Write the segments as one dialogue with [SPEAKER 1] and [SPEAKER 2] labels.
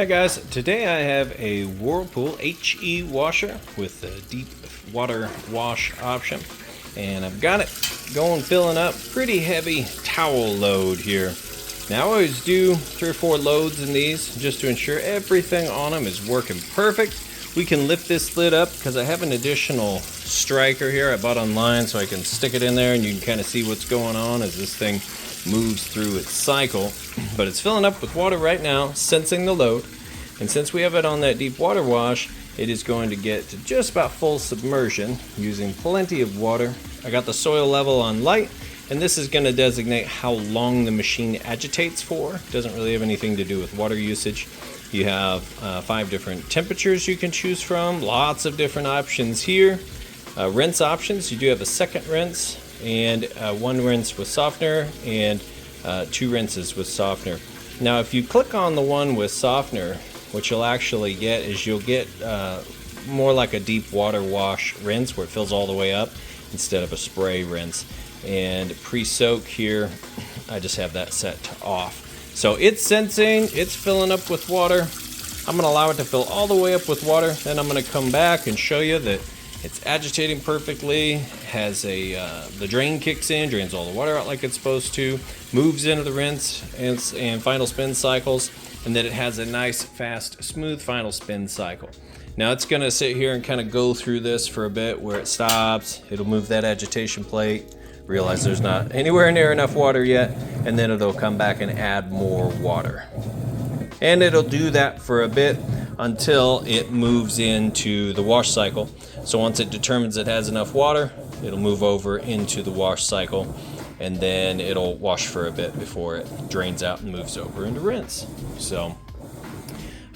[SPEAKER 1] Hey guys, today I have a Whirlpool HE washer with a deep water wash option, and I've got it going, filling up pretty heavy towel load here. Now I always do 3 or 4 loads in these just to ensure everything on them is working perfect. We can lift this lid up because I have an additional striker here I bought online, so I can stick it in there and you can kind of see what's going on as this thing moves through its cycle. But it's filling up with water right now, sensing the load, and since we have it on that deep water wash, it is going to get to just about full submersion using plenty of water. I got the soil level on light, and this is going to designate how long the machine agitates for. It doesn't really have anything to do with water usage. You have 5 different temperatures you can choose from, lots of different options here. Rinse options, you do have a second rinse and 1 rinse with softener and 2 rinses with softener. Now if you click on the one with softener, what you'll actually get is you'll get more like a deep water wash rinse where it fills all the way up instead of a spray rinse. And pre-soak here, I just have that set to off. So it's sensing, it's filling up with water. I'm going to allow it to fill all the way up with water. Then I'm going to come back and show you that it's agitating perfectly. Has the drain kicks in, drains all the water out like it's supposed to, moves into the rinse and final spin cycles, and then it has a nice, fast, smooth final spin cycle. Now it's going to sit here and kind of go through this for a bit where it stops. It'll move that agitation plate, realize there's not anywhere near enough water yet, and then it'll come back and add more water. And it'll do that for a bit until it moves into the wash cycle. So once it determines it has enough water, it'll move over into the wash cycle, and then it'll wash for a bit before it drains out and moves over into rinse. So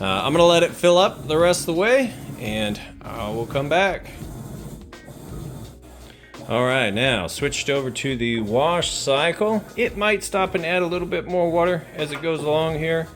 [SPEAKER 1] I'm gonna let it fill up the rest of the way, and I will come back. Alright, now switched over to the wash cycle. It might stop and add a little bit more water as it goes along here,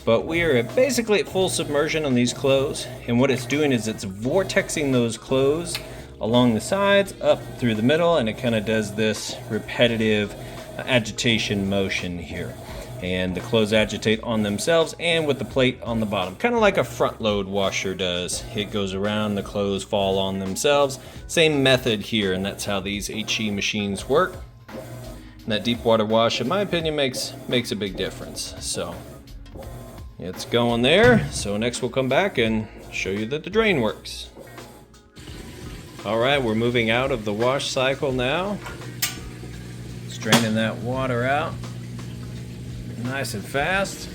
[SPEAKER 1] but we are basically at full submersion on these clothes, and what it's doing is it's vortexing those clothes along the sides up through the middle, and it kind of does this repetitive agitation motion here. And the clothes agitate on themselves and with the plate on the bottom, kind of like a front load washer does. It goes around, the clothes fall on themselves. Same method here, and that's how these HE machines work. And that deep water wash, in my opinion, makes a big difference. So it's going there. So next we'll come back and show you that the drain works. All right, we're moving out of the wash cycle now. It's draining that water out nice and fast.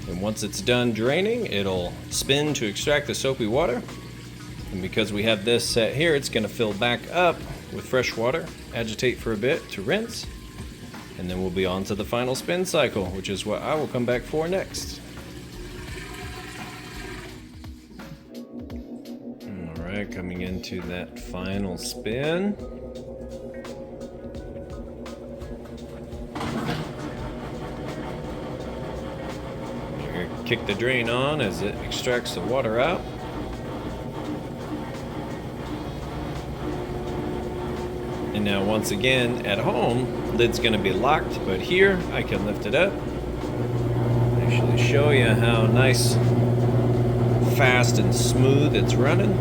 [SPEAKER 1] And once it's done draining, it'll spin to extract the soapy water. And because we have this set here, it's going to fill back up with fresh water, agitate for a bit to rinse, and then we'll be on to the final spin cycle, which is what I will come back for next. Alright, coming into that final spin. We're going to kick the drain on as it extracts the water out. And now once again at home, lid's going to be locked, but here I can lift it up. Actually show you how nice, fast and smooth it's running.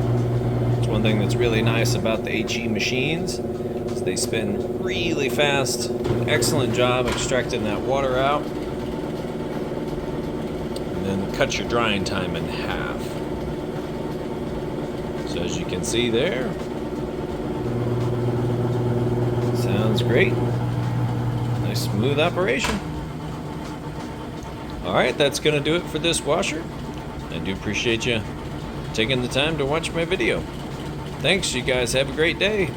[SPEAKER 1] It's one thing that's really nice about the HE machines is they spin really fast. Excellent job extracting that water out. And then cut your drying time in half. So as you can see there, sounds great. Nice smooth operation. Alright, that's going to do it for this washer. I do appreciate you taking the time to watch my video. Thanks, you guys have a great day.